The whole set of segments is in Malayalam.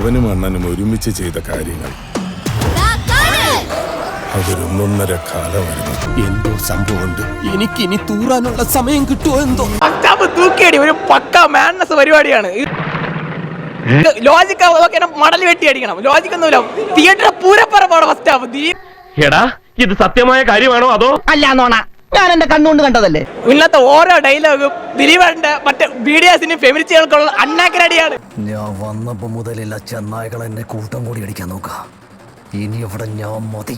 അവനും അണ്ണനും ഒരുമിച്ച് ചെയ്ത കാര്യങ്ങൾ അതൊരൊന്നൊന്നര കാലമായിരുന്നു. എന്തോ സംഭവമുണ്ട്. എനിക്കിനി തൂറാനുള്ള സമയം കിട്ടുമോ എന്തോ. തൂക്കിയടി ഒരു പക്ക മാഡ്നസ് പരിപാടിയാണ്. ലോജിക് മടൽ വെട്ടി അടിക്കണം. ലോജിക് ഒന്നുമില്ല. തിയേറ്റർ പൂരപ്പറപ്പാണ് ഫസ്റ്റ് ഹാഫ്. എടാ ഇത് സത്യമായ കാര്യമാണോ അതോ അല്ല നോണ? ഞാൻ എന്റെ കണ്ണുകൊണ്ട് കണ്ടതല്ലേ. ഇന്നത്തെ ഓരോ ഡയലോഗും ദിലീപന്റെ മറ്റേ ബിഡിഎസിനും ഫെമിനിസ്റ്റുകൾക്കുള്ള അണ്ണാക്കരടിയാണ്. ഞാൻ വന്നപ്പോ മുതലില്ല ചെന്നായകൾ എന്നെ കൂട്ടം കൂടി അടിക്കാൻ നോക്കാം. ഇനി ഇവിടെ ഞാൻ മതി.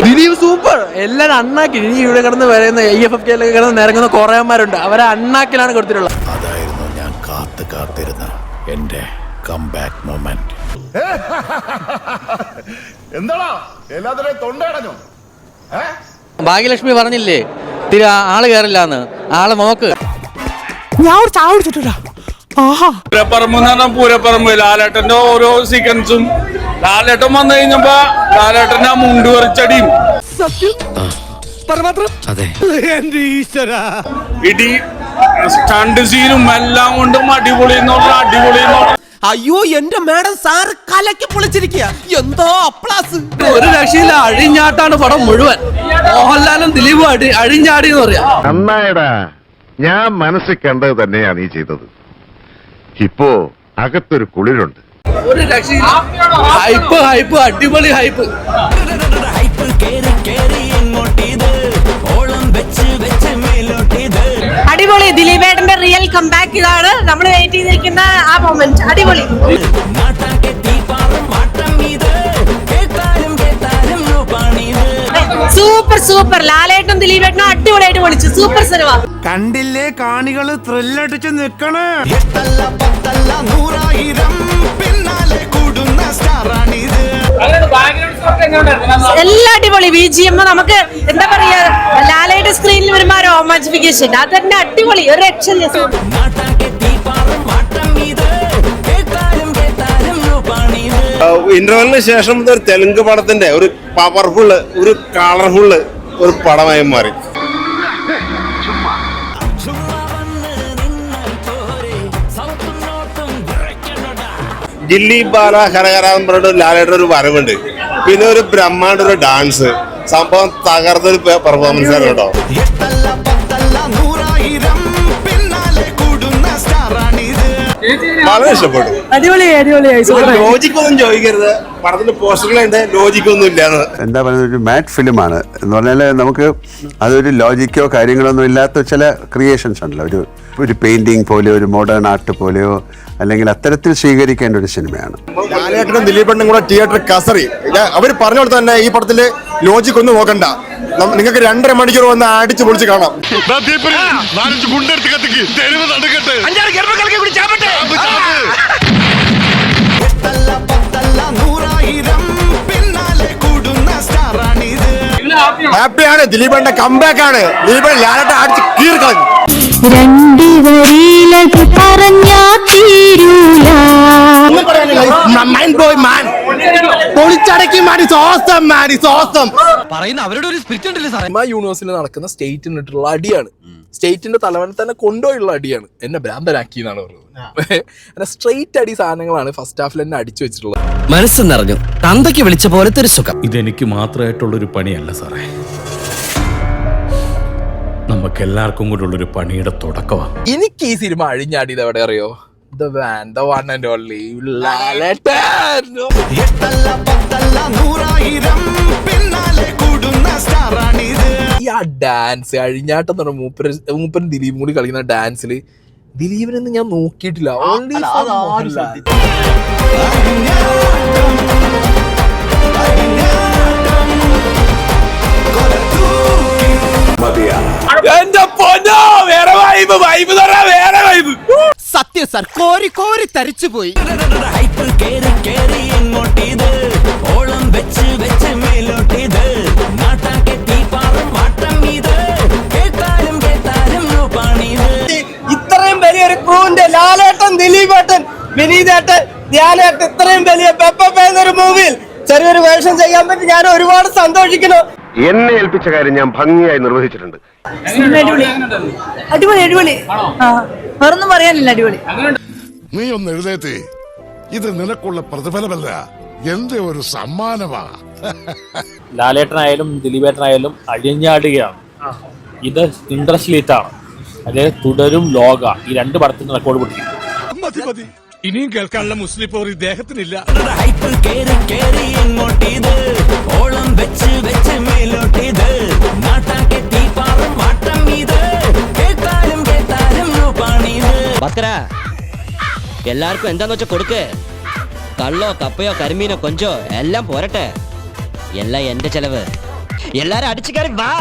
ദിലീപ് സൂപ്പർ. എല്ലാരും അണ്ണാക്കി. ഇനി ഇവിടെ കിടന്ന് വരുന്ന IFFK കിടന്ന് നിരങ്ങുന്ന കുറേമാരുണ്ട്. അവരെ അണ്ണാക്കിലാണ് കൊടുത്തിട്ടുള്ളത്. അതായിരുന്നു ഞാൻ കാത്തിരുന്ന എന്റെ കംബാക്ക് മൊമെന്റ്. എന്താടാ എല്ലാത്തിനും തൊണ്ടടഞ്ഞു? ഭാഗ്യലക്ഷ്മി പറഞ്ഞില്ലേ ആള് കയറില്ലാന്ന്. ആള് നോക്ക്. ഞാൻ ഒരു ചായ കുടിച്ചിട്ടാ. പൂരപ്പറമ്പ് ലാലേട്ടന്റെ ഓരോ സീക്വൻസും ലാലേട്ടൻ വന്നു കഴിഞ്ഞപ്പോ ലാലേട്ടന്റെ മുണ്ട് പറിച്ചടിയും ഇടി സ്റ്റണ്ട് സീനും എല്ലാം കൊണ്ടും അടിപൊളി അടിപൊളി. അയ്യോ എന്റെ മാഡം സാറ് കലക്കി പൊളിച്ചിരിക്കുക. എന്തോ അപ്ലാസ്. ഒരു രക്ഷയില്ല. അഴിഞ്ഞാട്ടാണ് പടം മുഴുവൻ. മോഹൻലാലും ദിലീപും അഴിഞ്ഞാടി എന്ന് പറയാം. നന്നായടാ. ഞാൻ മനസ്സിൽ കണ്ടത് തന്നെയാണ് നീ ചെയ്തത്. ഇപ്പോ അകത്തൊരു കുളിരുണ്ട്. ഒരു രക്ഷയില്ല. ഹൈപ്പ് അടിപൊളി ഹൈപ്പ്. അടിപൊളി. ദിലീപേട്ടന്റെ റിയൽ കംബാക്ക് ഇതാണ്. നമ്മൾ വെയിറ്റ് ചെയ്തിരിക്കുന്ന ആ മൊമെന്റ്. അടിപൊളി. സൂപ്പർ. ലാലേട്ടും ദിലീപേട്ടനും അടിപൊളിയായിട്ട് വിളിച്ചു. Super cinema. കണ്ടില്ലേ കാണികള് ത്രില്ലടിച്ച് നിക്കണേ. എല്ലാം അടിപൊളി. BGM നമുക്ക് എന്താ പറയാ, ലാലേട്ട് സ്ക്രീനിൽ വരുമ്പോ റോമാൻസിഫിക്കേഷൻ അത് തന്നെ അടിപൊളി. ഒരു രക്ഷയില്ല. ഇന്റർവെലിന് ശേഷം ഒരു തെലുങ്ക് പടത്തിന്റെ ഒരു പവർഫുള്ള് ഒരു കളർഫുള്ള് ഒരു പടമായി മാറി. ദില്ലീപ് ബാല ഹരഹരാന്ന് പറഞ്ഞിട്ട് ലാലേട്ടൻ ഒരു വരവുണ്ട്. പിന്നെ ഒരു ബ്രഹ്മാണ്ട ഒരു ഡാൻസ് സംഭവം തകർന്നൊരു പെർഫോമൻസ് ആണ് കേട്ടോ. വളരെ ഇഷ്ടപ്പെട്ടു. ലോജിക്കൊന്നും ചോദിക്കരുത്. പടത്തിന്റെ പോസ്റ്ററുകളുണ്ട്, ലോജിക്കൊന്നും ഇല്ലാന്ന്. എന്താ പറയുക, ഒരു മാറ്റ് ഫിലിമാണ് എന്ന് പറഞ്ഞാൽ നമുക്ക് അതൊരു ലോജിക്കോ കാര്യങ്ങളൊന്നും ഇല്ലാത്ത ചില ക്രിയേഷൻസ് ഉണ്ടല്ലോ. ഒരു പെയിന്റിങ് പോലെയോ ഒരു മോഡേൺ ആർട്ട് പോലെയോ അല്ലെങ്കിൽ അത്തരത്തിൽ സ്വീകരിക്കേണ്ട ഒരു സിനിമയാണ്. ലാലേട്ടനും ദിലീപേട്ടനും കൂടെ തിയേറ്റർ കസറി. അവർ പറഞ്ഞോളൂ തന്നെ ഈ പടത്തില് ലോജിക് ഒന്നും നോക്കണ്ട. നിങ്ങൾക്ക് 2.5 മണിക്കൂർ വന്ന് അടിച്ചു പൊളിച്ച് കാണാം. ഹാപ്പിയാണ്. ദിലീപേട്ടന്റെ കംബാക്ക് ആണ്. ദിലീപേട്ടൻ ലാലേട്ടൻ അടിച്ച് കീറിക്കളഞ്ഞു. യൂണിവേഴ്സിൽ നടക്കുന്ന സ്റ്റേറ്റിനിട്ടുള്ള അടിയാണ്. സ്റ്റേറ്റിന്റെ തലവനെ തന്നെ കൊണ്ടുപോയുള്ള അടിയാണ്. എന്നെ ഭ്രാന്തരാക്കി എന്നാണ് പറഞ്ഞത്. സ്ട്രെയിറ്റ് അടി സാധനങ്ങളാണ് ഫസ്റ്റ് ഹാഫിൽ എന്നെ അടിച്ചു വെച്ചിട്ടുള്ളത്. മനസ്സ് നിറഞ്ഞു. തന്തയ്ക്ക് വിളിച്ച പോലത്തെ ഒരു സുഖം. ഇതെനിക്ക് മാത്രമായിട്ടുള്ളൊരു പണിയല്ല സാറേ, നമുക്ക് എല്ലാവർക്കും കൂടെ ഉള്ളൊരു പണിയുടെ തുടക്കമാണ്. എനിക്ക് ഈ സിനിമ അഴിഞ്ഞാടിയത് എവിടെ അറിയോ? The one and only ലാലേട്ടൻ. ഈ ആ ഡാൻസ് അഴിഞ്ഞാട്ടം എന്ന് പറഞ്ഞ മൂപ്പൻ ദിലീപും കൂടി കളിക്കുന്ന ഡാൻസിൽ ദിലീപിനൊന്നും ഞാൻ നോക്കിയിട്ടില്ല. ഓൺലി എന്റെ പൊന്നോ, വേറെ വൈബ് വേറെ വൈബ്. സത്യം സാർ, കോരി കോരി തരിച്ചു പോയി. ഇത്രയും വലിയൊരു ക്രൂവിന്റെ ലാലേട്ടൻ, ദിലീപേട്ടൻ, വിനീതേട്ടൻ, ധ്യാനേട്ടൻ ഇത്രയും വലിയ പെപ്പ മൂവിയിൽ ചെറിയൊരു വേഷം ചെയ്യാൻ പറ്റി ഞാൻ ഒരുപാട് സന്തോഷിക്കുന്നു. എന്നെ ഏൽപ്പിച്ച കാര്യം ഞാൻ ഭംഗിയായി നിർവഹിച്ചിട്ടുണ്ട്. അടിപൊളി. വേറൊന്നും പറയാനില്ല. അടിപൊളി. നീ ഒന്ന് എഴുതേത്തേ. ഇത് നിനക്കുള്ള പ്രതിഫലമല്ല, എന്റെ ഒരു സമ്മാനമാ. ലാലേട്ടനായാലും ദിലീപേട്ടനായാലും അഴിഞ്ഞാടുകയാണ്. ഇത് ഇൻട്രസ്റ്റ് ആണ്. അതായത് തുടരും ലോക ഈ 2 പടത്തിന് റെക്കോർഡ് പൊട്ടിക്കും. മതി മതി, ഇനിയും കേൾക്കാനുള്ള മുസ്ലിം പോർ ഇദ്ദേഹത്തിനില്ല. എല്ലാവർക്കും എന്താന്ന് വെച്ചാ കൊടുക്ക്. കള്ളോ കപ്പയോ കരിമീനോ കൊഞ്ചോ എല്ലാം പോരട്ടെ. എല്ലാം എന്റെ ചെലവ്. എല്ലാരും അടിച്ചു കയറി വാ.